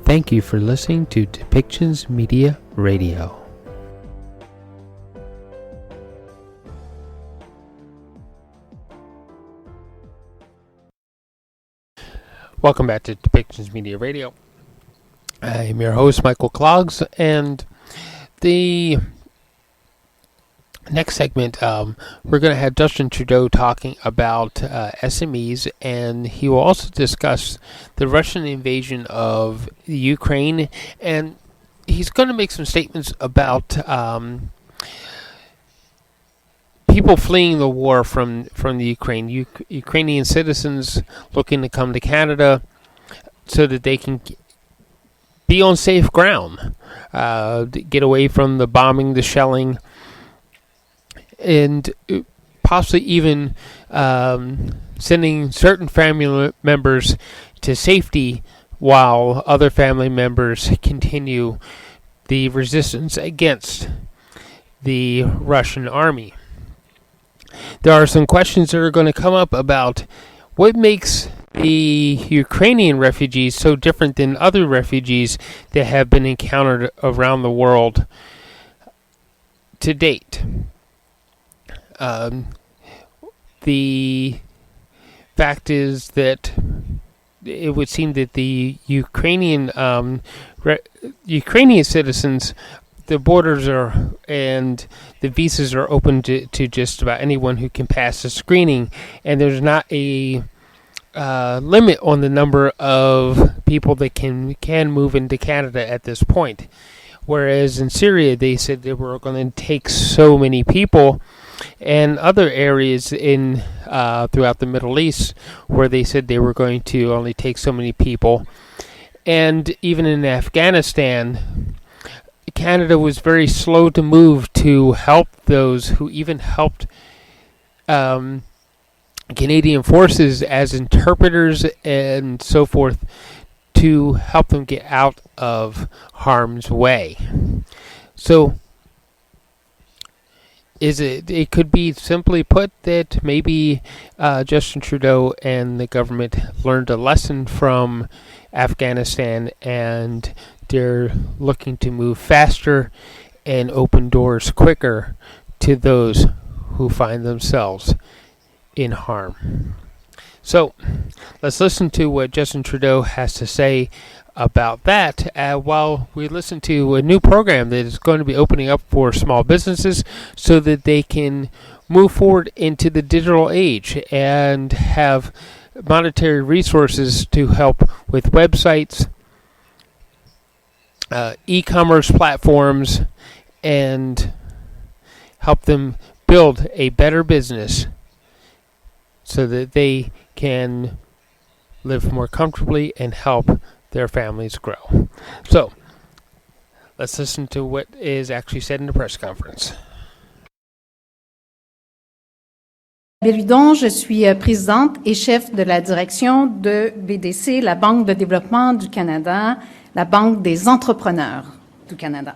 Thank you for listening to Depictions Media Radio. Welcome back to Depictions Media Radio. I'm your host, Michael Clogs, and the next segment, we're going to have Justin Trudeau talking about SMEs, and he will also discuss the Russian invasion of Ukraine, and he's going to make some statements about people fleeing the war from the Ukraine, Ukrainian citizens looking to come to Canada so that they can be on safe ground, get away from the bombing, the shelling, and possibly even sending certain family members to safety while other family members continue the resistance against the Russian army. There are some questions that are going to come up about what makes the Ukrainian refugees so different than other refugees that have been encountered around the world to date. The fact is that it would seem that the Ukrainian citizens, the borders are and the visas are open to just about anyone who can pass the screening, and there's not a limit on the number of people that can move into Canada at this point. Whereas in Syria, they said they were going to take so many people, and other areas in throughout the Middle East where they said they were going to only take so many people. And even in Afghanistan, Canada was very slow to move to help those who even helped Canadian forces as interpreters and so forth to help them get out of harm's way. So it could be simply put that maybe Justin Trudeau and the government learned a lesson from Afghanistan, and they're looking to move faster and open doors quicker to those who find themselves in harm. So let's listen to what Justin Trudeau has to say about that while we listen to a new program that is going to be opening up for small businesses so that they can move forward into the digital age and have monetary resources to help with websites, e-commerce platforms, and help them build a better business so that they can live more comfortably and help their families grow. So, let's listen to what is actually said in the press conference. Isabelle Hudon, je suis présidente et chef de la direction de BDC, la Banque de développement du Canada, la Banque des entrepreneurs du Canada.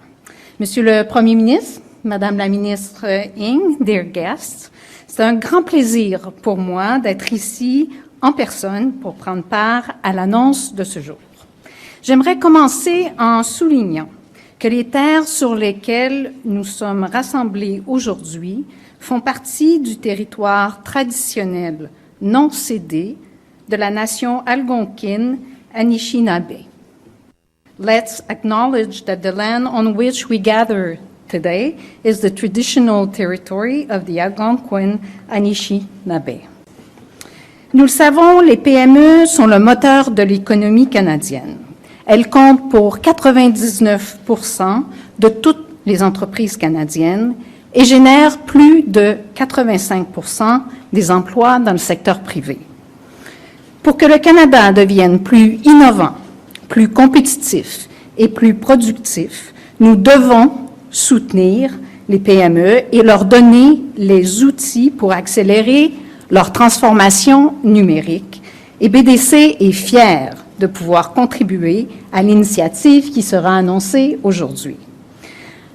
Monsieur le Premier ministre, Madame la ministre Ng, dear guests, c'est un grand plaisir pour moi d'être ici en personne pour prendre part à l'annonce de ce jour. J'aimerais commencer en soulignant que les terres sur lesquelles nous sommes rassemblés aujourd'hui font partie du territoire traditionnel non cédé de la nation algonquine Anishinaabe. Let's acknowledge that the land on which we gather today is the traditional territory of the Algonquin Anishinaabe. Nous le savons, les PME sont le moteur de l'économie canadienne. Elles comptent pour 99% de toutes les entreprises canadiennes et génèrent plus de 85% des emplois dans le secteur privé. Pour que le Canada devienne plus innovant, plus compétitif et plus productif, nous devons soutenir les PME et leur donner les outils pour accélérer leur transformation numérique. Et BDC est fier de pouvoir contribuer à l'initiative qui sera annoncée aujourd'hui.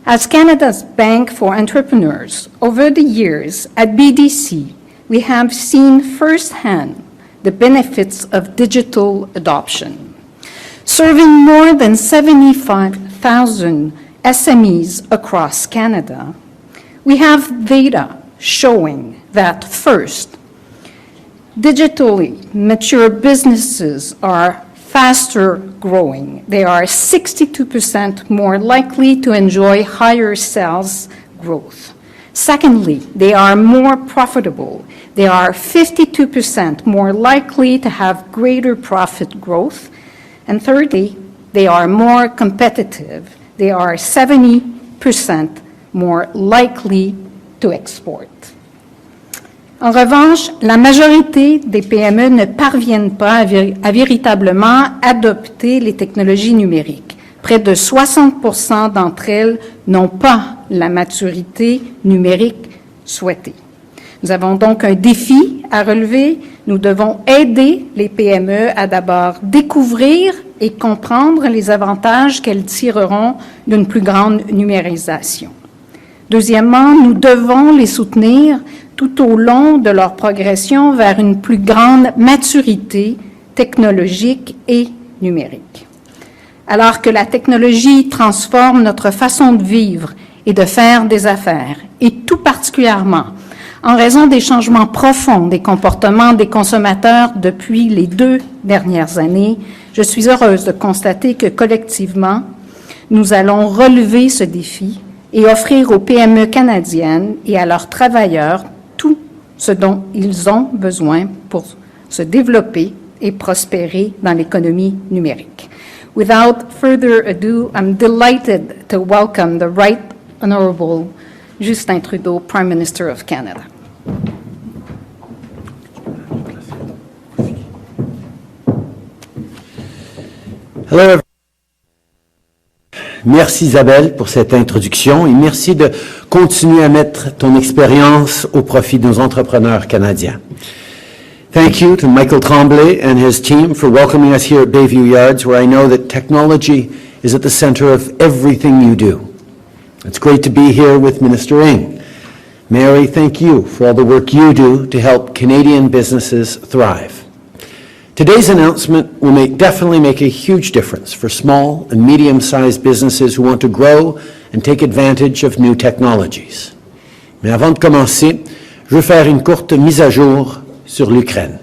As Canada's Bank for Entrepreneurs, over the years at BDC, we have seen firsthand the benefits of digital adoption. Serving more than 75,000 SMEs across Canada, we have data showing that, first, digitally mature businesses are faster growing. They are 62% more likely to enjoy higher sales growth. Secondly, they are more profitable. They are 52% more likely to have greater profit growth. And thirdly, they are more competitive. They are 70% more likely to export. En revanche, la majorité des PME ne parviennent pas à véritablement adopter les technologies numériques. Près de 60% d'entre elles n'ont pas la maturité numérique souhaitée. Nous avons donc un défi à relever. Nous devons aider les PME à d'abord découvrir et comprendre les avantages qu'elles tireront d'une plus grande numérisation. Deuxièmement, nous devons les soutenir tout au long de leur progression vers une plus grande maturité technologique et numérique. Alors que la technologie transforme notre façon de vivre et de faire des affaires, et tout particulièrement en raison des changements profonds des comportements des consommateurs depuis les 2 dernières années, je suis heureuse de constater que collectivement, nous allons relever ce défi et offrir aux PME canadiennes et à leurs travailleurs tout ce dont ils ont besoin pour se développer et prospérer dans l'économie numérique. Without further ado, I'm delighted to welcome the Right Honourable Justin Trudeau, Prime Minister of Canada. Hello, everyone. Merci Isabelle pour cette introduction et merci de continuer à mettre ton expérience au profit de nos entrepreneurs canadiens. Thank you to Michael Tremblay and his team for welcoming us here at Bayview Yards, where I know that technology is at the center of everything you do. It's great to be here with Minister Ng. Mary, thank you for all the work you do to help Canadian businesses thrive. Today's announcement will definitely make a huge difference for small and medium-sized businesses who want to grow and take advantage of new technologies. Mais avant de commencer, je veux faire une courte mise à jour sur l'Ukraine.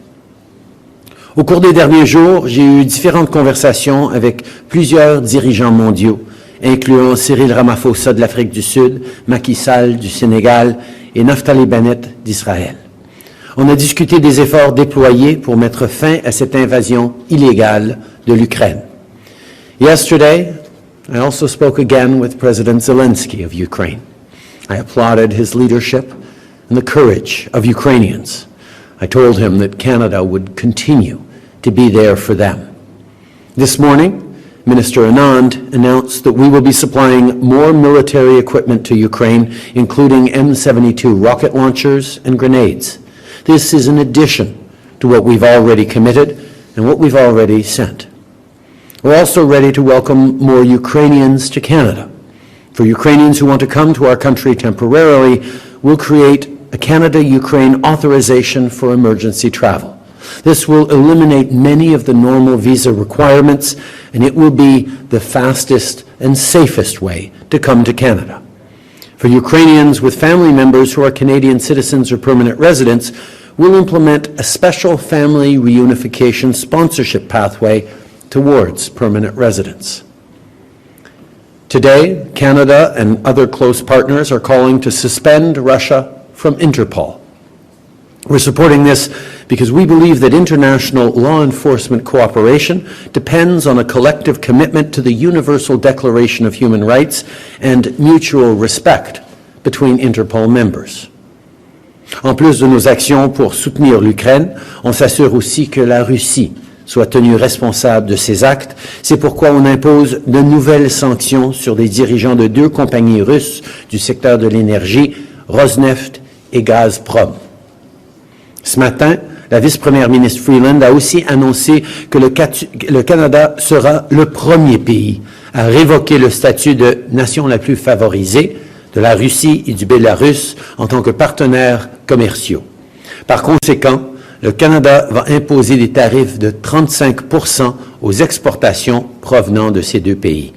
Au cours des derniers jours, j'ai eu différentes conversations avec plusieurs dirigeants mondiaux, incluant Cyril Ramaphosa de l'Afrique du Sud, Macky Sall du Sénégal et Naftali Bennett d'Israël. On a discuté des efforts déployés pour mettre fin à cette invasion illégale de l'Ukraine. Yesterday, I also spoke again with President Zelensky of Ukraine. I applauded his leadership and the courage of Ukrainians. I told him that Canada would continue to be there for them. This morning, Minister Anand announced that we will be supplying more military equipment to Ukraine, including M72 rocket launchers and grenades. This is in addition to what we've already committed and what we've already sent. We're also ready to welcome more Ukrainians to Canada. For Ukrainians who want to come to our country temporarily, we'll create a Canada-Ukraine authorization for emergency travel. This will eliminate many of the normal visa requirements, and it will be the fastest and safest way to come to Canada. For Ukrainians with family members who are Canadian citizens or permanent residents, we'll implement a special family reunification sponsorship pathway towards permanent residence. Today, Canada and other close partners are calling to suspend Russia from INTERPOL. We're supporting this because we believe that international law enforcement cooperation depends on a collective commitment to the Universal Declaration of Human Rights and mutual respect between Interpol members. En plus de nos actions pour soutenir l'Ukraine, on s'assure aussi que la Russie soit tenue responsable de ces actes. C'est pourquoi on impose de nouvelles sanctions sur des dirigeants de 2 compagnies russes du secteur de l'énergie, Rosneft et Gazprom. Ce matin, la vice-première ministre Freeland a aussi annoncé que le Canada sera le premier pays à révoquer le statut de nation la plus favorisée de la Russie et du Bélarus en tant que partenaires commerciaux. Par conséquent, le Canada va imposer des tarifs de 35% aux exportations provenant de ces deux pays.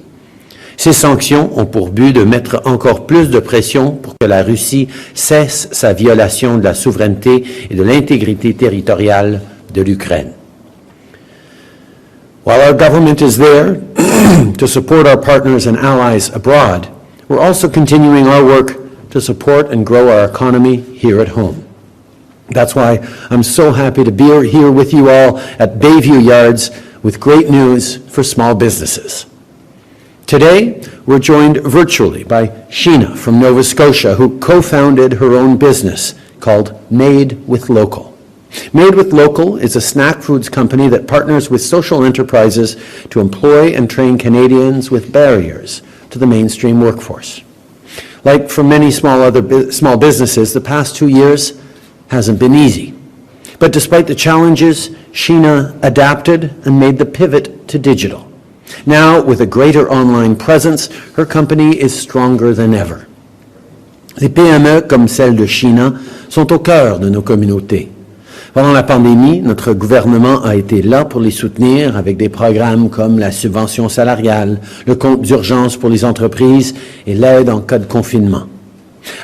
Ces sanctions ont pour but de mettre encore plus de pression pour que la Russie cesse sa violation de la souveraineté et de l'intégrité territoriale de l'Ukraine. While our government is there to support our partners and allies abroad, we're also continuing our work to support and grow our economy here at home. That's why I'm so happy to be here with you all at Bayview Yards with great news for small businesses. Today, we're joined virtually by Sheena from Nova Scotia, who co-founded her own business called Made with Local. Made with Local is a snack foods company that partners with social enterprises to employ and train Canadians with barriers to the mainstream workforce. Like for many small businesses, the past 2 years hasn't been easy. But despite the challenges, Sheena adapted and made the pivot to digital. Now, with a greater online presence, her company is stronger than ever. Les PME comme celle de Sheena sont au cœur de nos communautés. Pendant la pandémie, notre gouvernement a été là pour les soutenir avec des programmes comme la subvention salariale, le compte d'urgence pour les entreprises et l'aide en cas de confinement.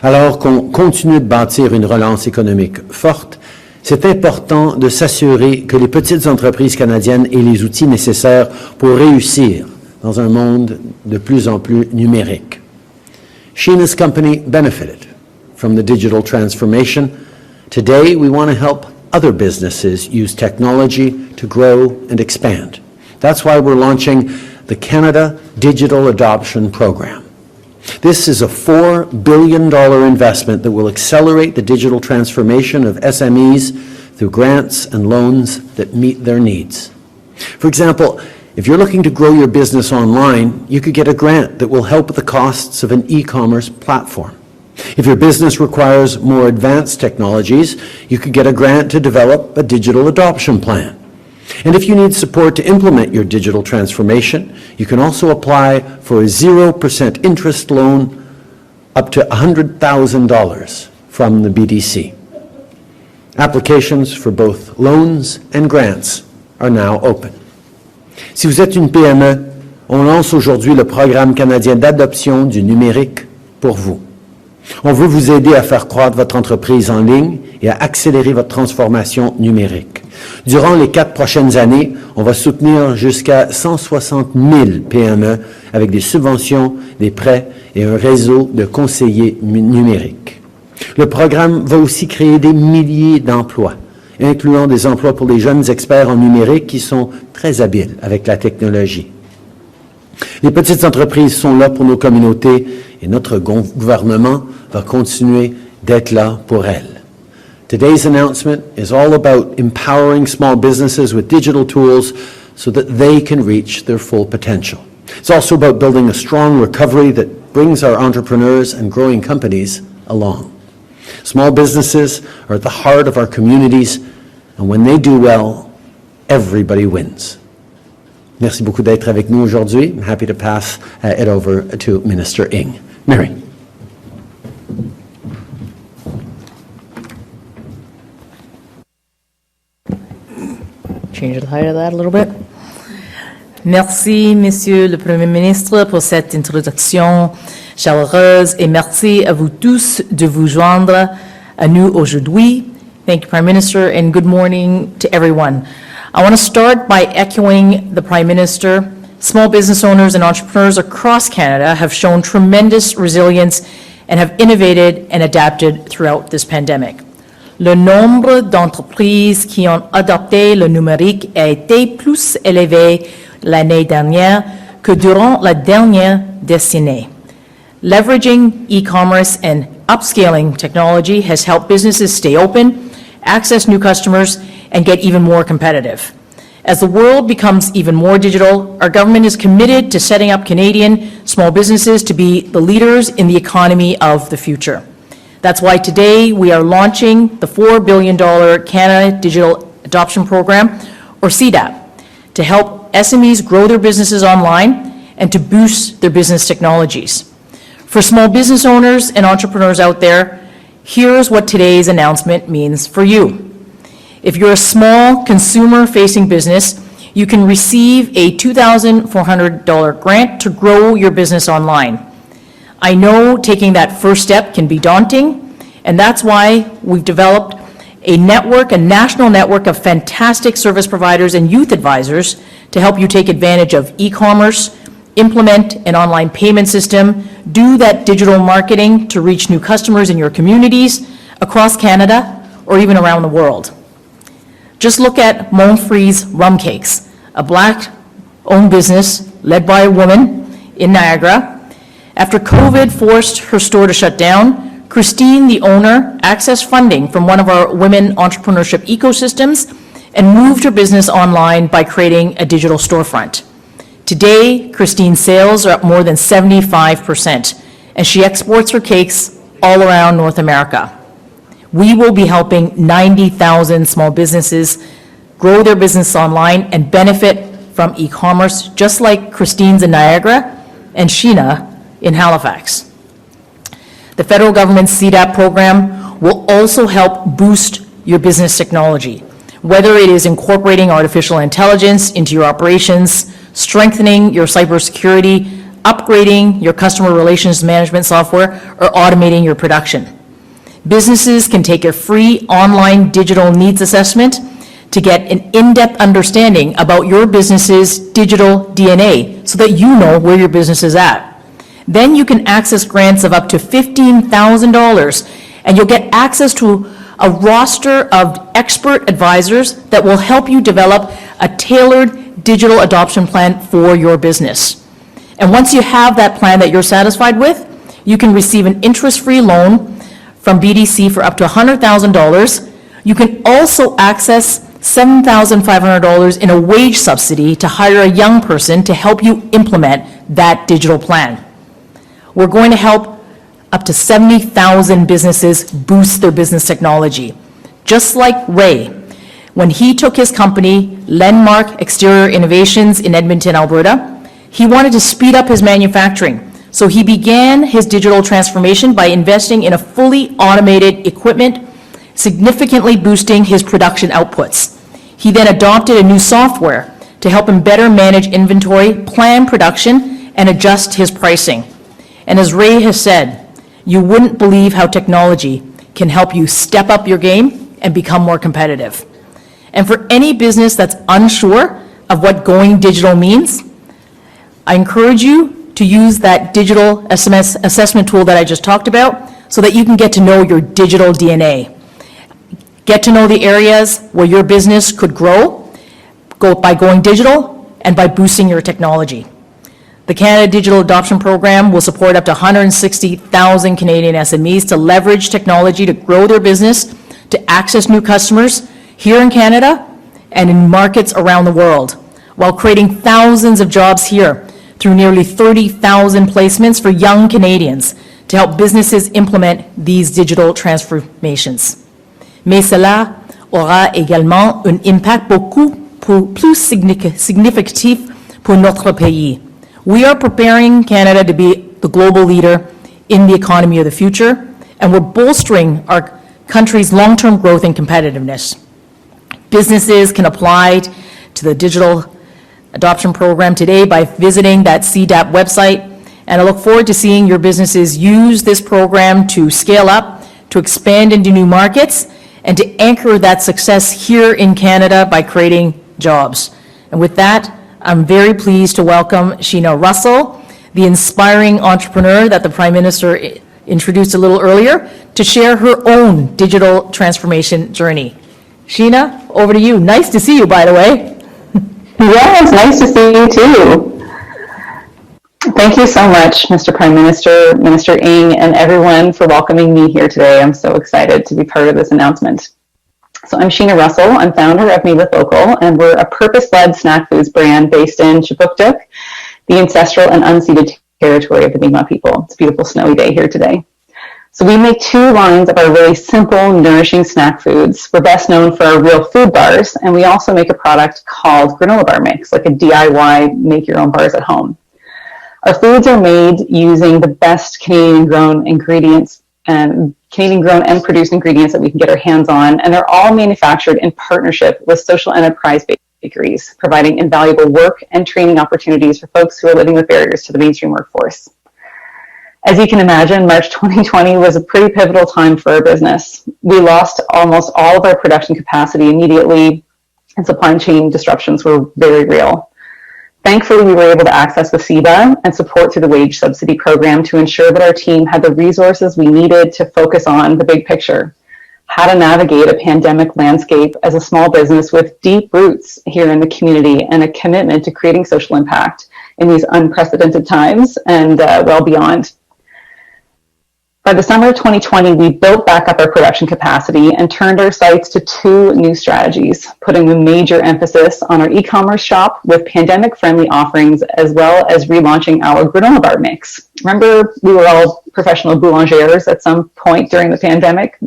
Alors qu'on continue de bâtir une relance économique forte, c'est important de s'assurer que les petites entreprises canadiennes aient les outils nécessaires pour réussir dans un monde de plus en plus numérique. Sheena's company benefited from the digital transformation. Today, we want to help other businesses use technology to grow and expand. That's why we're launching the Canada Digital Adoption Program. This is a $4 billion investment that will accelerate the digital transformation of SMEs through grants and loans that meet their needs. For example, if you're looking to grow your business online, you could get a grant that will help with the costs of an e-commerce platform. If your business requires more advanced technologies, you could get a grant to develop a digital adoption plan. And if you need support to implement your digital transformation, you can also apply for a 0% interest loan up to $100,000 from the BDC. Applications for both loans and grants are now open. Si vous êtes une PME, on lance aujourd'hui le programme canadien d'adoption du numérique pour vous. On veut vous aider à faire croître votre entreprise en ligne et à accélérer votre transformation numérique. Durant les 4 prochaines années, on va soutenir jusqu'à 160 000 PME avec des subventions, des prêts et un réseau de conseillers numériques. Le programme va aussi créer des milliers d'emplois, incluant des emplois pour les jeunes experts en numérique qui sont très habiles avec la technologie. Les petites entreprises sont là pour nos communautés et notre gouvernement va continuer d'être là pour elles. Today's announcement is all about empowering small businesses with digital tools so that they can reach their full potential. It's also about building a strong recovery that brings our entrepreneurs and growing companies along. Small businesses are at the heart of our communities, and when they do well, everybody wins. Merci beaucoup d'être avec nous aujourd'hui. I'm happy to pass it over to Minister Ng. Mary. Change the height of that a little bit. Merci, Monsieur le Premier ministre, pour cette introduction chaleureuse et merci à vous tous de vous joindre à nous aujourd'hui. Thank you, Prime Minister, and good morning to everyone. I want to start by echoing the Prime Minister. Small business owners and entrepreneurs across Canada have shown tremendous resilience and have innovated and adapted throughout this pandemic. Le nombre d'entreprises qui ont adopté le numérique a été plus élevé l'année dernière que durant la dernière décennie. Leveraging e-commerce and upscaling technology has helped businesses stay open, access new customers, and get even more competitive. As the world becomes even more digital, our government is committed to setting up Canadian small businesses to be the leaders in the economy of the future. That's why today we are launching the $4 billion Canada Digital Adoption Program, or CDAP, to help SMEs grow their businesses online and to boost their business technologies. For small business owners and entrepreneurs out there, here's what today's announcement means for you. If you're a small consumer-facing business, you can receive a $2,400 grant to grow your business online. I know taking that first step can be daunting, and that's why we've developed a national network of fantastic service providers and youth advisors to help you take advantage of e-commerce, implement an online payment system, do that digital marketing to reach new customers in your communities across Canada or even around the world. Just look at Montfree's Rum Cakes, a Black-owned business led by a woman in Niagara. After COVID forced her store to shut down, Christine, the owner, accessed funding from one of our women entrepreneurship ecosystems and moved her business online by creating a digital storefront. Today, Christine's sales are up more than 75%, and she exports her cakes all around North America. We will be helping 90,000 small businesses grow their business online and benefit from e-commerce, just like Christine's in Niagara and Sheena in Halifax. The federal government's CDAP program will also help boost your business technology, whether it is incorporating artificial intelligence into your operations, strengthening your cybersecurity, upgrading your customer relations management software, or automating your production. Businesses can take a free online digital needs assessment to get an in-depth understanding about your business's digital DNA so that you know where your business is at. Then you can access grants of up to $15,000, and you'll get access to a roster of expert advisors that will help you develop a tailored digital adoption plan for your business. And once you have that plan that you're satisfied with, you can receive an interest-free loan from BDC for up to $100,000. You can also access $7,500 in a wage subsidy to hire a young person to help you implement that digital plan. We're going to help up to 70,000 businesses boost their business technology. Just like Ray, when he took his company, Landmark Exterior Innovations in Edmonton, Alberta, he wanted to speed up his manufacturing. So he began his digital transformation by investing in a fully automated equipment, significantly boosting his production outputs. He then adopted a new software to help him better manage inventory, plan production, and adjust his pricing. And as Ray has said, you wouldn't believe how technology can help you step up your game and become more competitive. And for any business that's unsure of what going digital means, I encourage you to use that digital SMS assessment tool that I just talked about so that you can get to know your digital DNA. Get to know the areas where your business could grow by going digital and by boosting your technology. The Canada Digital Adoption Program will support up to 160,000 Canadian SMEs to leverage technology to grow their business, to access new customers here in Canada and in markets around the world, while creating thousands of jobs here through nearly 30,000 placements for young Canadians to help businesses implement these digital transformations. Mais cela aura également un impact beaucoup plus significatif pour notre pays. We are preparing Canada to be the global leader in the economy of the future, and we're bolstering our country's long-term growth and competitiveness. Businesses can apply to the digital adoption program today by visiting that CDAP website, and I look forward to seeing your businesses use this program to scale up, to expand into new markets, and to anchor that success here in Canada by creating jobs. And with that, I'm very pleased to welcome Sheena Russell, the inspiring entrepreneur that the Prime Minister introduced a little earlier, to share her own digital transformation journey. Sheena, over to you. Nice to see you, by the way. Yeah, it's nice to see you too. Thank you so much, Mr. Prime Minister, Minister Ng, and everyone for welcoming me here today. I'm so excited to be part of this announcement. So I'm Sheena Russell. I'm founder of Me With Local, and we're a purpose-led snack foods brand based in Chipuktuk, the ancestral and unceded territory of the Mi'kmaq people. It's a beautiful snowy day here today. So we make two lines of our really simple, nourishing snack foods. We're best known for our real food bars, and we also make a product called granola bar mix, like a DIY make-your-own bars at home. Our foods are made using the best Canadian-grown ingredients and Canadian-grown and produced ingredients that we can get our hands on, and they're all manufactured in partnership with social enterprise-based bakeries, providing invaluable work and training opportunities for folks who are living with barriers to the mainstream workforce. As you can imagine, March 2020 was a pretty pivotal time for our business. We lost almost all of our production capacity immediately, and supply chain disruptions were very real. Thankfully, we were able to access the CEBA and support through the wage subsidy program to ensure that our team had the resources we needed to focus on the big picture, how to navigate a pandemic landscape as a small business with deep roots here in the community and a commitment to creating social impact in these unprecedented times and well beyond. By the summer of 2020, we built back up our production capacity and turned our sights to two new strategies, putting a major emphasis on our e-commerce shop with pandemic-friendly offerings, as well as relaunching our granola bar mix. Remember, we were all professional boulangers at some point during the pandemic?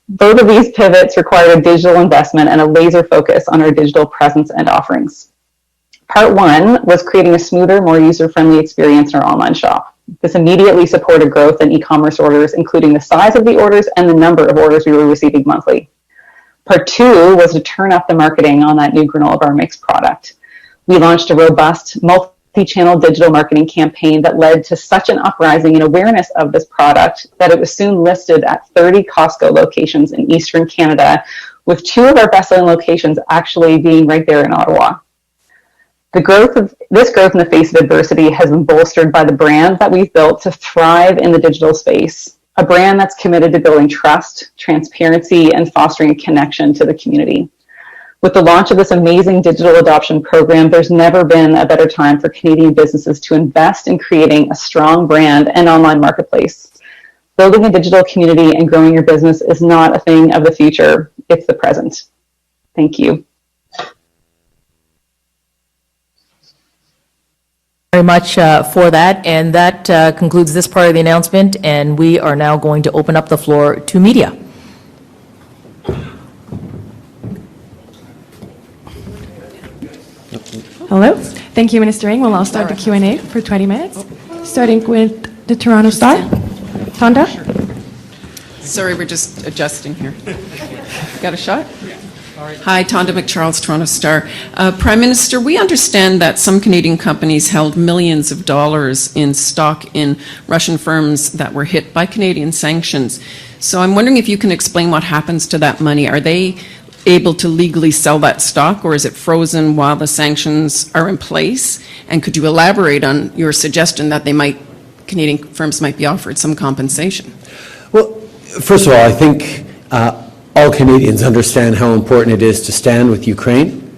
Both of these pivots required a digital investment and a laser focus on our digital presence and offerings. Part one was creating a smoother, more user-friendly experience in our online shop. This immediately supported growth in e-commerce orders, including the size of the orders and the number of orders we were receiving monthly. Part two was to turn up the marketing on that new granola bar mix product. We launched a robust multi-channel digital marketing campaign that led to such an uprising in awareness of this product that it was soon listed at 30 Costco locations in Eastern Canada, with two of our best-selling locations actually being right there in Ottawa. This growth in the face of adversity has been bolstered by the brand that we've built to thrive in the digital space, a brand that's committed to building trust, transparency, and fostering a connection to the community. With the launch of this amazing digital adoption program, there's never been a better time for Canadian businesses to invest in creating a strong brand and online marketplace. Building a digital community and growing your business is not a thing of the future, it's the present. Thank you. Very much for that, and that concludes this part of the announcement, and we are now going to open up the floor to media. Hello. Thank you, Minister Ng. We'll now start the Q&A for 20 minutes, starting with the Toronto Star. Tonda? Sorry, we're just adjusting here. Got a shot? Hi, Tonda McCharles, Toronto Star. Prime Minister, we understand that some Canadian companies held millions of dollars in stock in Russian firms that were hit by Canadian sanctions. So I'm wondering if you can explain what happens to that money. Are they able to legally sell that stock, or is it frozen while the sanctions are in place? And could you elaborate on your suggestion that Canadian firms might be offered some compensation? Well, first of all, I think all Canadians understand how important it is to stand with Ukraine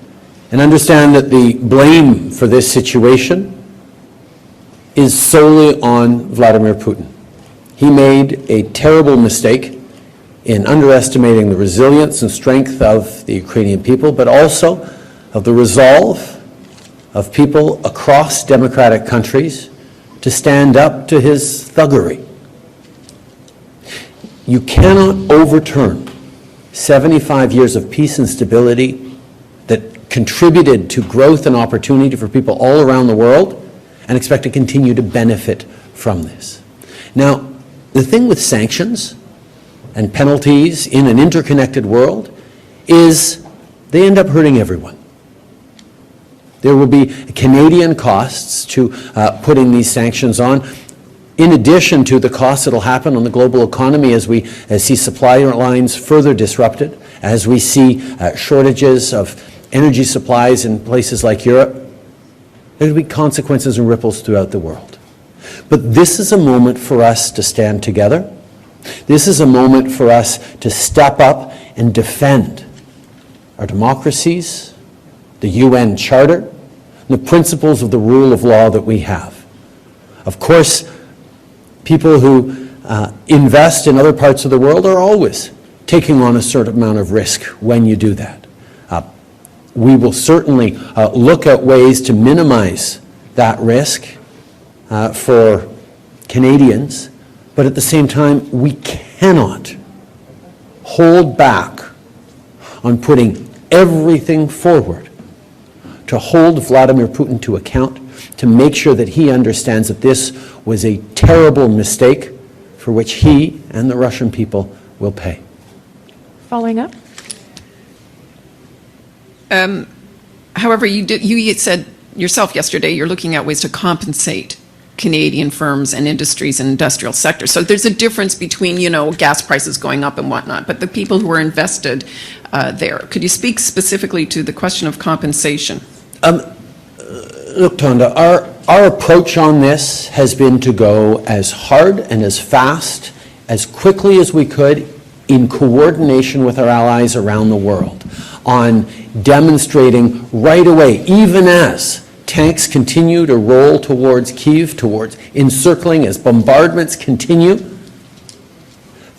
and understand that the blame for this situation is solely on Vladimir Putin. He made a terrible mistake in underestimating the resilience and strength of the Ukrainian people, but also of the resolve of people across democratic countries to stand up to his thuggery. You cannot overturn 75 years of peace and stability that contributed to growth and opportunity for people all around the world and expect to continue to benefit from this. Now, the thing with sanctions and penalties in an interconnected world is they end up hurting everyone. There will be Canadian costs to putting these sanctions on, in addition to the costs that will happen on the global economy as we see supply lines further disrupted, as we see shortages of energy supplies in places like Europe. There will be consequences and ripples throughout the world. But this is a moment for us to stand together. This is a moment for us to step up and defend our democracies, the UN Charter, the principles of the rule of law that we have. Of course, people who invest in other parts of the world are always taking on a certain amount of risk when you do that. We will certainly look at ways to minimize that risk for Canadians, but at the same time, we cannot hold back on putting everything forward to hold Vladimir Putin to account, to make sure that he understands that this was a terrible mistake for which he and the Russian people will pay. Following up. However, you said yourself yesterday you're looking at ways to compensate Canadian firms and industries and industrial sectors. So there's a difference between, gas prices going up and whatnot, but the people who are invested there. Could you speak specifically to the question of compensation? Look, Tonda, our approach on this has been to go as hard and as fast, as quickly as we could, in coordination with our allies around the world, on demonstrating right away, even as tanks continue to roll towards Kyiv, towards encircling, as bombardments continue,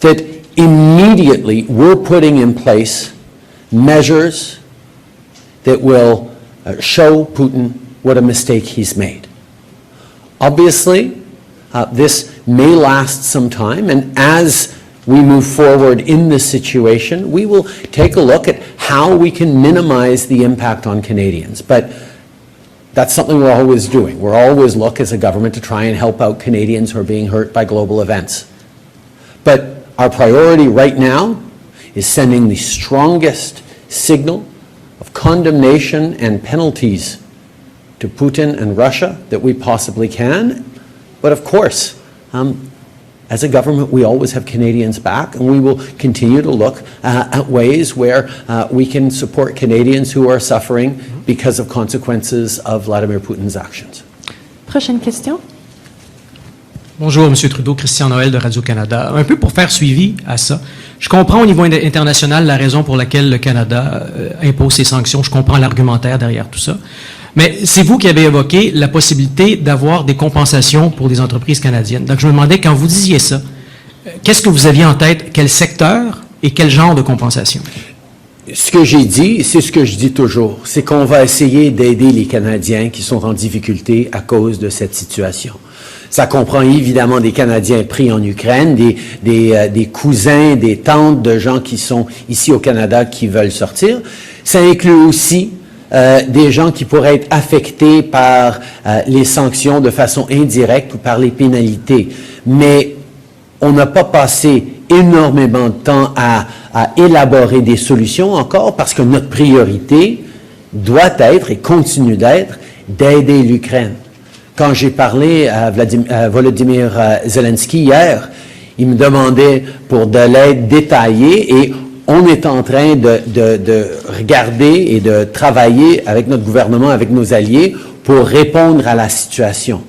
that immediately we're putting in place measures that will show Putin what a mistake he's made. Obviously, this may last some time, and as we move forward in this situation, we will take a look at how we can minimize the impact on Canadians. But that's something we're always doing. We're always look as a government to try and help out Canadians who are being hurt by global events. But our priority right now is sending the strongest signal of condemnation and penalties to Putin and Russia that we possibly can. But of course, as a government, we always have Canadians back, and we will continue to look at ways where we can support Canadians who are suffering because of consequences of Vladimir Putin's actions. Prochaine question. Bonjour, M. Trudeau, Christian Noël de Radio-Canada. Un peu pour faire suivi à ça, je comprends au niveau international la raison pour laquelle le Canada impose ces sanctions. Je comprends l'argumentaire derrière tout ça. Mais c'est vous qui avez évoqué la possibilité d'avoir des compensations pour des entreprises canadiennes. Donc, je me demandais, quand vous disiez ça, qu'est-ce que vous aviez en tête? Quel secteur et quel genre de compensation? Ce que j'ai dit, c'est ce que je dis toujours, c'est qu'on va essayer d'aider les Canadiens qui sont en difficulté à cause de cette situation. Ça comprend évidemment des Canadiens pris en Ukraine, des cousins, des tantes de gens qui sont ici au Canada qui veulent sortir. Ça inclut aussi des gens qui pourraient être affectés par les sanctions de façon indirecte ou par les pénalités. Mais on n'a pas passé énormément de temps à élaborer des solutions encore, parce que notre priorité doit être et continue d'être d'aider l'Ukraine. Quand j'ai parlé à Volodymyr Zelensky hier, il me demandait pour de l'aide détaillée, et on est en train de regarder et de travailler avec notre gouvernement, avec nos alliés, pour répondre à la situation.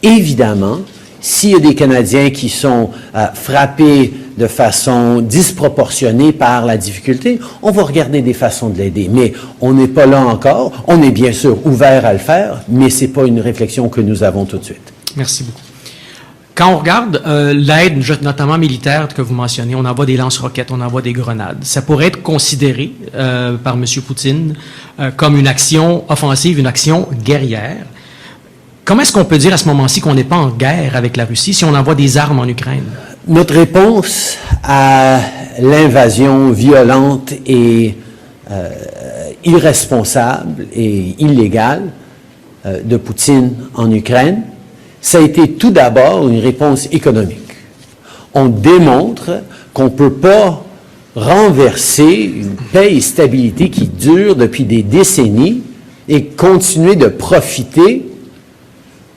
Évidemment, s'il y a des Canadiens qui sont frappés de façon disproportionnée par la difficulté, on va regarder des façons de l'aider. Mais on n'est pas là encore. On est bien sûr ouvert à le faire, mais ce n'est pas une réflexion que nous avons tout de suite. Merci beaucoup. Quand on regarde l'aide, notamment militaire, que vous mentionnez, on envoie des lance-roquettes, on envoie des grenades. Ça pourrait être considéré par M. Poutine comme une action offensive, une action guerrière. Comment est-ce qu'on peut dire à ce moment-ci qu'on n'est pas en guerre avec la Russie si on envoie des armes en Ukraine? Notre réponse à l'invasion violente et irresponsable et illégale de Poutine en Ukraine, ça a été tout d'abord une réponse économique. On démontre qu'on ne peut pas renverser une paix et stabilité qui dure depuis des décennies et continuer de profiter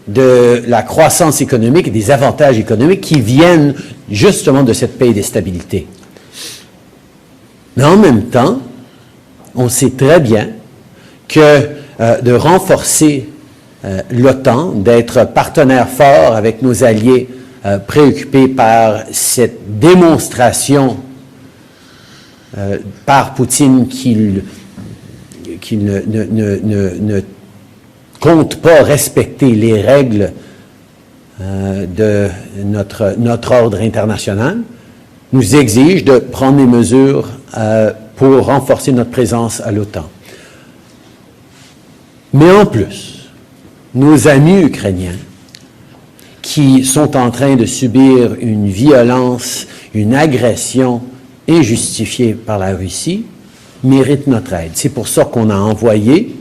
de la croissance économique et des avantages économiques qui viennent justement de cette paix et de stabilité. Mais en même temps, on sait très bien que de renforcer l'OTAN, d'être partenaire fort avec nos alliés préoccupés par cette démonstration par Poutine qu'il ne compte pas respecter les règles de notre ordre international, nous exige de prendre des mesures pour renforcer notre présence à l'OTAN. Mais en plus, nos amis ukrainiens, qui sont en train de subir une violence, une agression injustifiée par la Russie, méritent notre aide. C'est pour ça qu'on a envoyé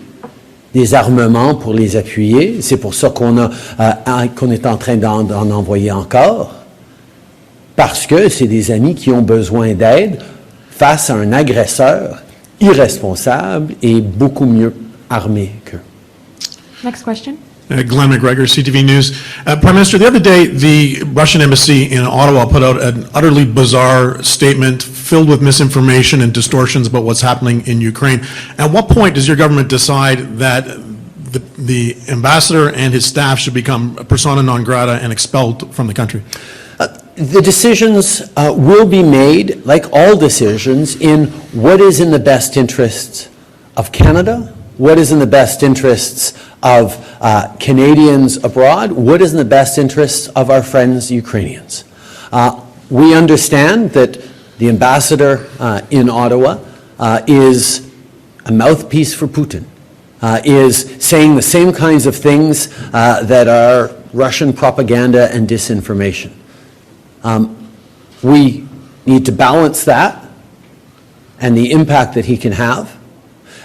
des armements pour les appuyer. C'est pour ça qu'on est en train d'en envoyer encore, parce que c'est des amis qui ont besoin d'aide face à un agresseur irresponsables et beaucoup mieux armés qu'eux. Next question. Glenn McGregor, CTV News. Prime Minister, the other day, the Russian embassy in Ottawa put out an utterly bizarre statement filled with misinformation and distortions about what's happening in Ukraine. At what point does your government decide that the ambassador and his staff should become persona non grata and expelled from the country? The decisions will be made, like all decisions, in what is in the best interests of Canada, what is in the best interests of Canadians abroad, what is in the best interests of our friends Ukrainians. We understand that the ambassador in Ottawa is a mouthpiece for Putin, is saying the same kinds of things that are Russian propaganda and disinformation. We need to balance that and the impact that he can have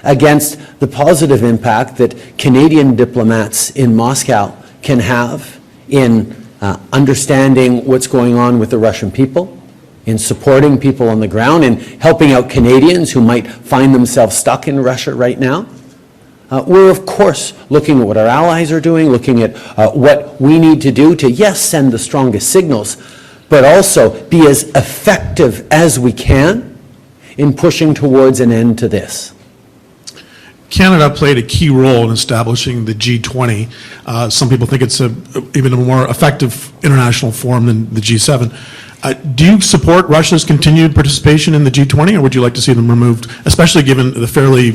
against the positive impact that Canadian diplomats in Moscow can have in understanding what's going on with the Russian people, in supporting people on the ground, in helping out Canadians who might find themselves stuck in Russia right now. We're, of course, looking at what our allies are doing, looking at what we need to do to, yes, send the strongest signals, but also be as effective as we can in pushing towards an end to this. Canada played a key role in establishing the G20. Some people think it's even a more effective international forum than the G7. Do you support Russia's continued participation in the G20, or would you like to see them removed, especially given the fairly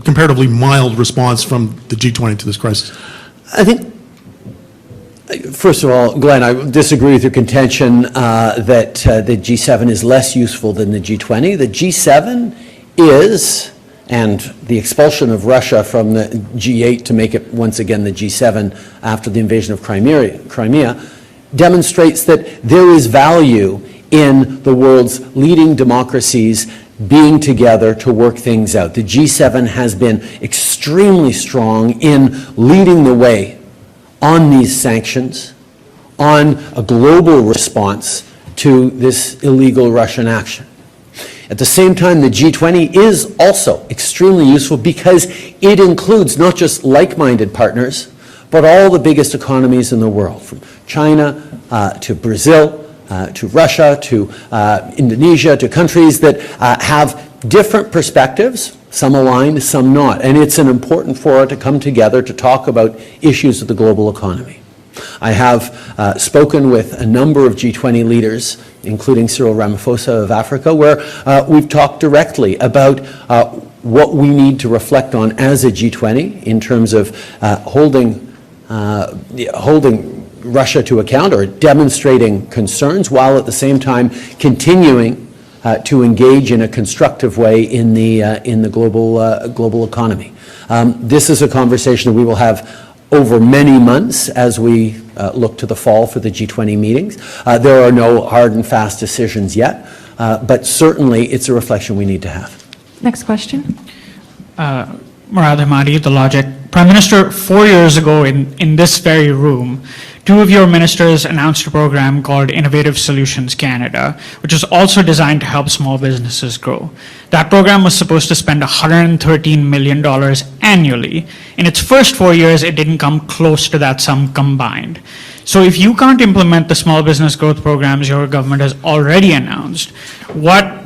comparatively mild response from the G20 to this crisis? I think, first of all, Glenn, I disagree with your contention that the G7 is less useful than the G20. The G7 is, and the expulsion of Russia from the G8 to make it once again the G7 after the invasion of Crimea demonstrates that there is value in the world's leading democracies being together to work things out. The G7 has been extremely strong in leading the way on these sanctions, on a global response to this illegal Russian action. At the same time, the G20 is also extremely useful because it includes not just like-minded partners, but all the biggest economies in the world, from China to Brazil, to Russia, to Indonesia, to countries that have different perspectives, some aligned, some not. And it's an important forum to come together to talk about issues of the global economy. I have spoken with a number of G20 leaders, including Cyril Ramaphosa of Africa, where we've talked directly about what we need to reflect on as a G20 in terms of holding Russia to account or demonstrating concerns, while at the same time continuing to engage in a constructive way in the global economy. This is a conversation that we will have over many months as we look to the fall for the G20 meetings. There are no hard and fast decisions yet, but certainly it's a reflection we need to have. Next question. Murad Hamadi, The Logic. Prime Minister, 4 years ago in this very room, two of your ministers announced a program called Innovative Solutions Canada, which was also designed to help small businesses grow. That program was supposed to spend $113 million annually. In its first 4 years, it didn't come close to that sum combined. So if you can't implement the small business growth programs your government has already announced, what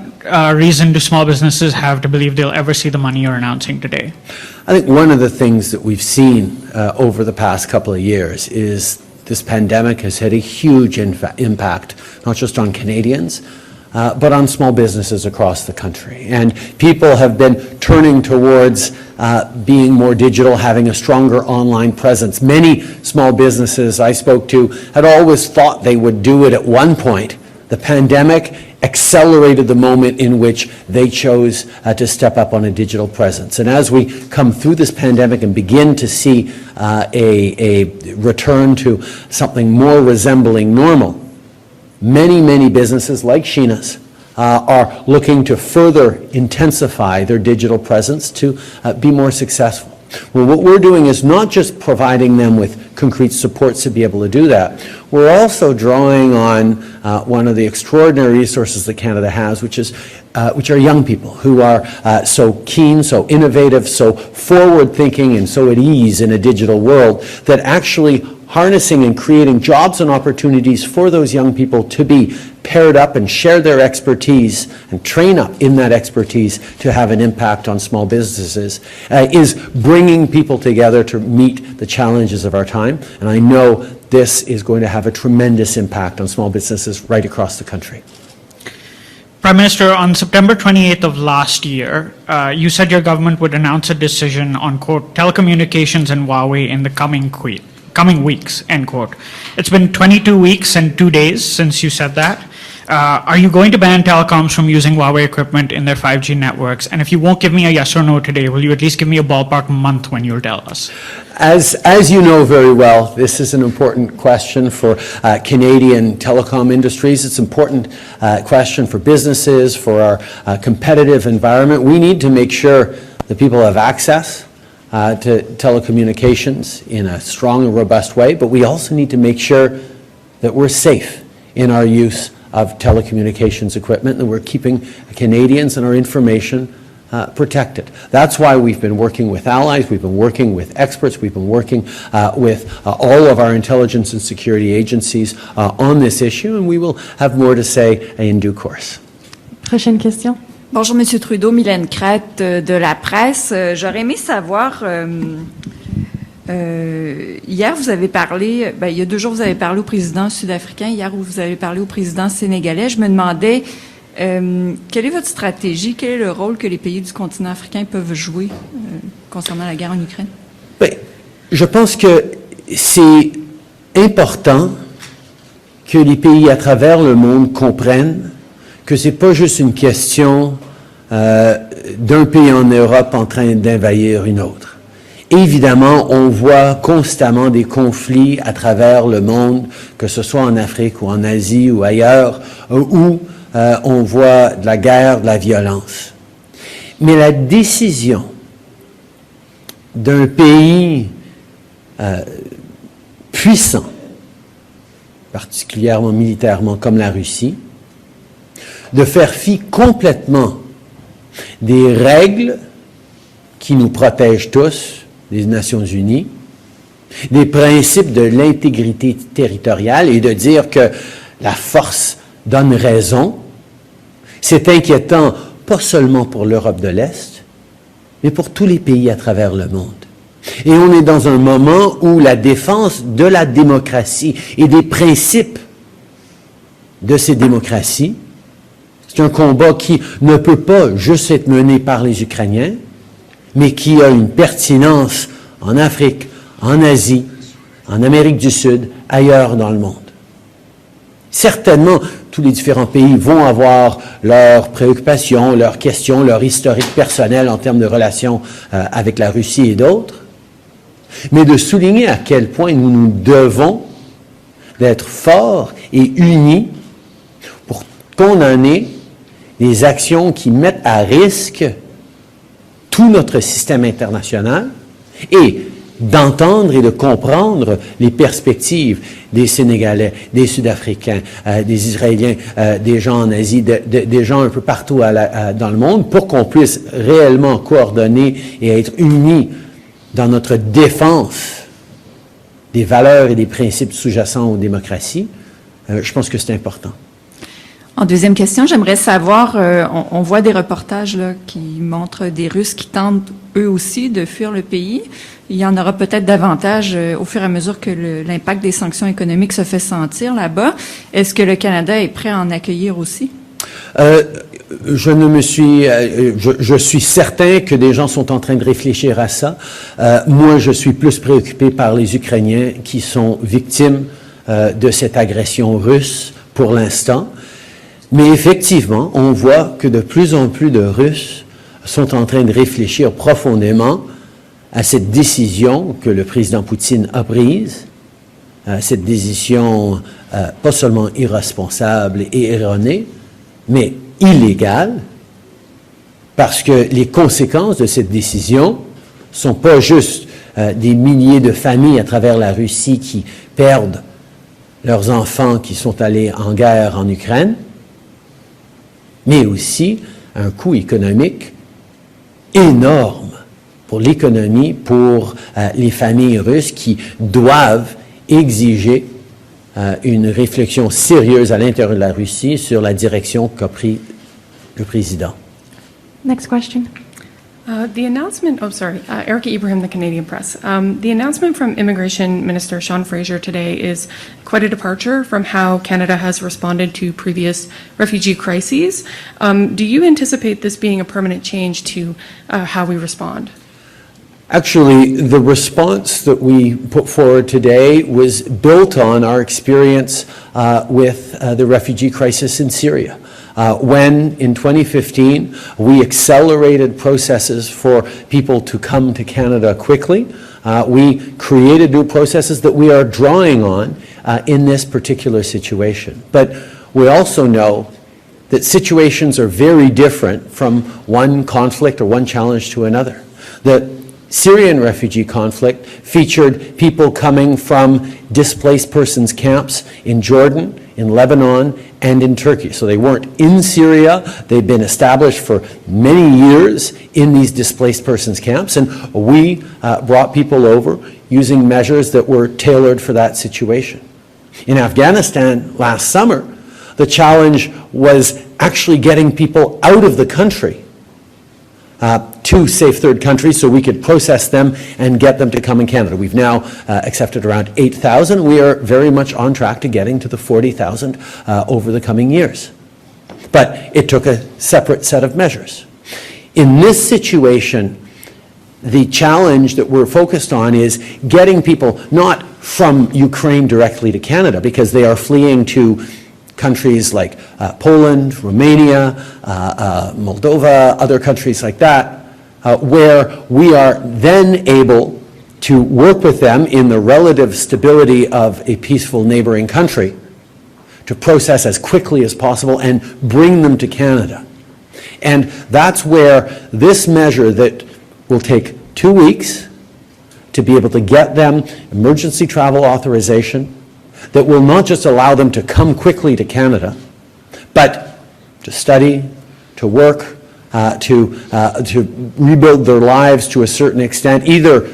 reason do small businesses have to believe they'll ever see the money you're announcing today? I think one of the things that we've seen over the past couple of years is this pandemic has had a huge impact, not just on Canadians, but on small businesses across the country. And people have been turning towards being more digital, having a stronger online presence. Many small businesses I spoke to had always thought they would do it at one point. The pandemic accelerated the moment in which they chose to step up on a digital presence. And as we come through this pandemic and begin to see a return to something more resembling normal, many businesses like Sheena's are looking to further intensify their digital presence to be more successful. Well, what we're doing is not just providing them with concrete supports to be able to do that. We're also drawing on one of the extraordinary resources that Canada has, which are young people who are so keen, so innovative, so forward-thinking, and so at ease in a digital world that actually harnessing and creating jobs and opportunities for those young people to be paired up and share their expertise and train up in that expertise to have an impact on small businesses is bringing people together to meet the challenges of our time. And I know this is going to have a tremendous impact on small businesses right across the country. Prime Minister, on September 28th of last year, you said your government would announce a decision on, quote, telecommunications and Huawei in the coming weeks, end quote. It's been 22 weeks and 2 days since you said that. Are you going to ban telecoms from using Huawei equipment in their 5G networks? And if you won't give me a yes or no today, will you at least give me a ballpark month when you'll tell us? As you know very well, this is an important question for Canadian telecom industries. It's an important question for businesses, for our competitive environment. We need to make sure that people have access to telecommunications in a strong and robust way, but we also need to make sure that we're safe in our use of telecommunications equipment, and that we're keeping Canadians and our information protected. That's why we've been working with allies, we've been working with experts, we've been working with all of our intelligence and security agencies on this issue, and we will have more to say in due course. Prochaine question. Bonjour, Monsieur Trudeau, Mylène Crête de la presse. J'aurais aimé savoir, hier vous avez parlé, il y a 2 jours vous avez parlé au président sud-africain, hier vous avez parlé au président sénégalais. Je me demandais, quelle est votre stratégie, quel est le rôle que les pays du continent africain peuvent jouer concernant la guerre en Ukraine? Bien, je pense que c'est important que les pays à travers le monde comprennent que c'est pas juste une question d'un pays en Europe en train d'envahir une autre. Évidemment, on voit constamment des conflits à travers le monde, que ce soit en Afrique ou en Asie ou ailleurs, où on voit de la guerre, de la violence. Mais la décision d'un pays puissant, particulièrement militairement comme la Russie, de faire fi complètement des règles qui nous protègent tous, des Nations Unies, des principes de l'intégrité territoriale et de dire que la force donne raison, c'est inquiétant pas seulement pour l'Europe de l'Est, mais pour tous les pays à travers le monde. Et on est dans un moment où la défense de la démocratie et des principes de ces démocraties, c'est un combat qui ne peut pas juste être mené par les Ukrainiens, mais qui a une pertinence en Afrique, en Asie, en Amérique du Sud, ailleurs dans le monde. Certainement, tous les différents pays vont avoir leurs préoccupations, leurs questions, leur historique personnel en termes de relations avec la Russie et d'autres, mais de souligner à quel point nous devons d'être forts et unis pour condamner les actions qui mettent à risque tout notre système international et d'entendre et de comprendre les perspectives des Sénégalais, des Sud-Africains, des Israéliens, des gens en Asie, des gens un peu partout dans le monde, pour qu'on puisse réellement coordonner et être unis dans notre défense des valeurs et des principes sous-jacents aux démocraties. Je pense que c'est important. En deuxième question, j'aimerais savoir, on voit des reportages là, qui montrent des Russes qui tentent eux aussi de fuir le pays. Il y en aura peut-être davantage au fur et à mesure que l'impact des sanctions économiques se fait sentir là-bas. Est-ce que le Canada est prêt à en accueillir aussi? Je suis certain que des gens sont en train de réfléchir à ça. Moi, je suis plus préoccupé par les Ukrainiens qui sont victimes de cette agression russe pour l'instant. Mais effectivement, on voit que de plus en plus de Russes sont en train de réfléchir profondément à cette décision que le président Poutine a prise, cette décision pas seulement irresponsable et erronée, mais illégale, parce que les conséquences de cette décision sont pas juste des milliers de familles à travers la Russie qui perdent leurs enfants qui sont allés en guerre en Ukraine, mais aussi un coût économique énorme pour l'économie, pour les familles russes qui doivent exiger une réflexion sérieuse à l'intérieur de la Russie sur la direction qu'a pris le président. Next question. The announcement, Erica Ibrahim, the Canadian Press. The announcement from Immigration Minister Sean Frazier today is quite a departure from how Canada has responded to previous refugee crises. Do you anticipate this being a permanent change to how we respond? Actually, the response that we put forward today was built on our experience with the refugee crisis in Syria. When, in 2015, we accelerated processes for people to come to Canada quickly, we created new processes that we are drawing on in this particular situation. But we also know that situations are very different from one conflict or one challenge to another. The Syrian refugee conflict featured people coming from displaced persons camps in Jordan, in Lebanon, and in Turkey. So they weren't in Syria, they'd been established for many years in these displaced persons camps, and we brought people over using measures that were tailored for that situation. In Afghanistan last summer, the challenge was actually getting people out of the country to safe third countries so we could process them and get them to come in Canada. We've now accepted around 8,000. We are very much on track to getting to the 40,000 over the coming years. But it took a separate set of measures. In this situation, the challenge that we're focused on is getting people not from Ukraine directly to Canada, because they are fleeing to countries like Poland, Romania, Moldova, other countries like that, where we are then able to work with them in the relative stability of a peaceful neighboring country to process as quickly as possible and bring them to Canada. And that's where this measure that will take 2 weeks to be able to get them emergency travel authorization, that will not just allow them to come quickly to Canada, but to study, to work, to rebuild their lives to a certain extent, either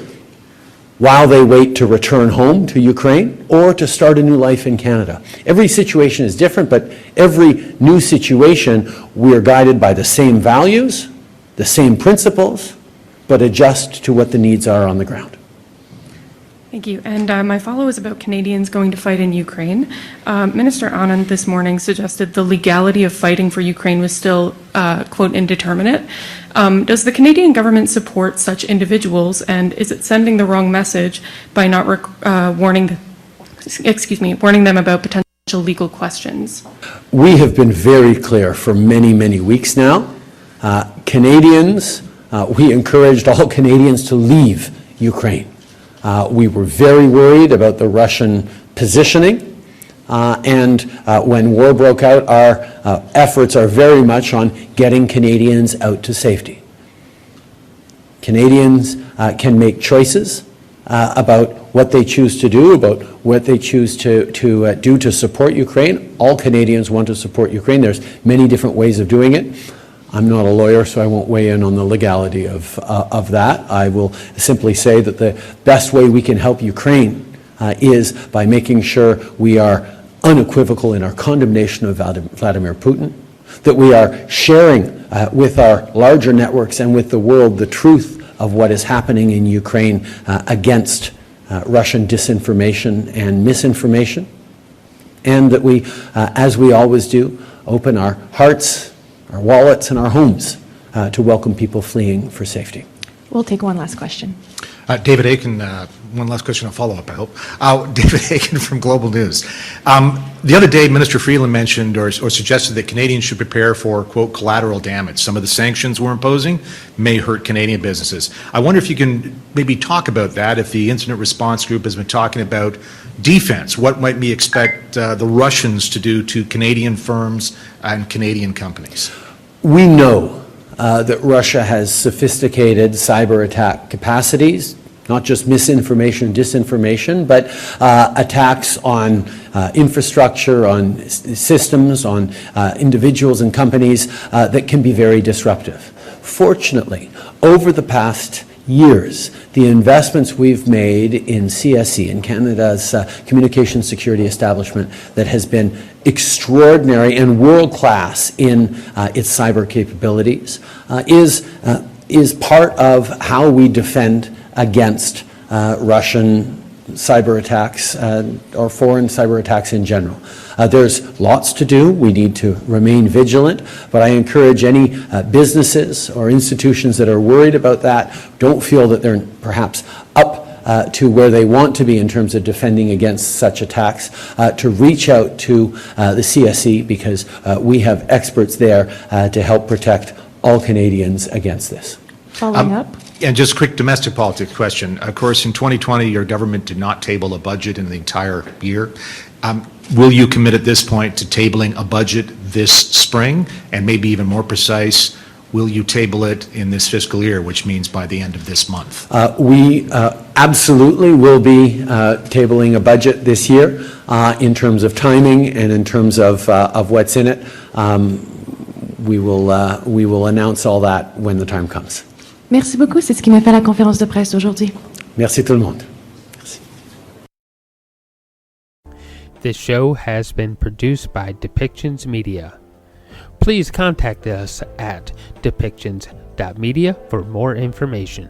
while they wait to return home to Ukraine or to start a new life in Canada. Every situation is different, but every new situation, we are guided by the same values, the same principles, but adjust to what the needs are on the ground. Thank you. And my follow is about Canadians going to fight in Ukraine. Minister Anand this morning suggested the legality of fighting for Ukraine was still, quote, indeterminate. Does the Canadian government support such individuals, and is it sending the wrong message by not warning them about potential legal questions? We have been very clear for many, many weeks now. Canadians, we encouraged all Canadians to leave Ukraine. We were very worried about the Russian positioning, and when war broke out, our efforts are very much on getting Canadians out to safety. Canadians can make choices about what they choose to do, about what they choose to do to support Ukraine. All Canadians want to support Ukraine. There's many different ways of doing it. I'm not a lawyer, so I won't weigh in on the legality of that. I will simply say that the best way we can help Ukraine is by making sure we are unequivocal in our condemnation of Vladimir Putin, that we are sharing with our larger networks and with the world the truth of what is happening in Ukraine against Russian disinformation and misinformation, and that we, as we always do, open our hearts, our wallets, and our homes to welcome people fleeing for safety. We'll take one last question. David Aiken, one last question, a follow-up, I hope. David Aiken from Global News. The other day, Minister Freeland mentioned or suggested that Canadians should prepare for, quote, collateral damage. Some of the sanctions we're imposing may hurt Canadian businesses. I wonder if you can maybe talk about that, if the Incident Response Group has been talking about defense. What might we expect the Russians to do to Canadian firms and Canadian companies? We know that Russia has sophisticated cyber attack capacities, not just misinformation, disinformation, but attacks on infrastructure, on systems, on individuals and companies that can be very disruptive. Fortunately, over the past years, the investments we've made in CSE, in Canada's communications security establishment, that has been extraordinary and world-class in its cyber capabilities, is part of how we defend against Russian cyber attacks or foreign cyber attacks in general. There's lots to do. We need to remain vigilant, but I encourage any businesses or institutions that are worried about that, don't feel that they're perhaps up to where they want to be in terms of defending against such attacks, to reach out to the CSE, because we have experts there to help protect all Canadians against this. Following up. And just a quick domestic politics question. Of course, in 2020, your government did not table a budget in the entire year. Will you commit at this point to tabling a budget this spring? And maybe even more precise, will you table it in this fiscal year, which means by the end of this month? We absolutely will be tabling a budget this year in terms of timing and in terms of what's in it. We will announce all that when the time comes. Merci beaucoup. C'est ce qui m'a fait la conférence de presse aujourd'hui. Merci tout le monde. Merci. This show has been produced by Depictions Media. Please contact us at depictions.media for more information.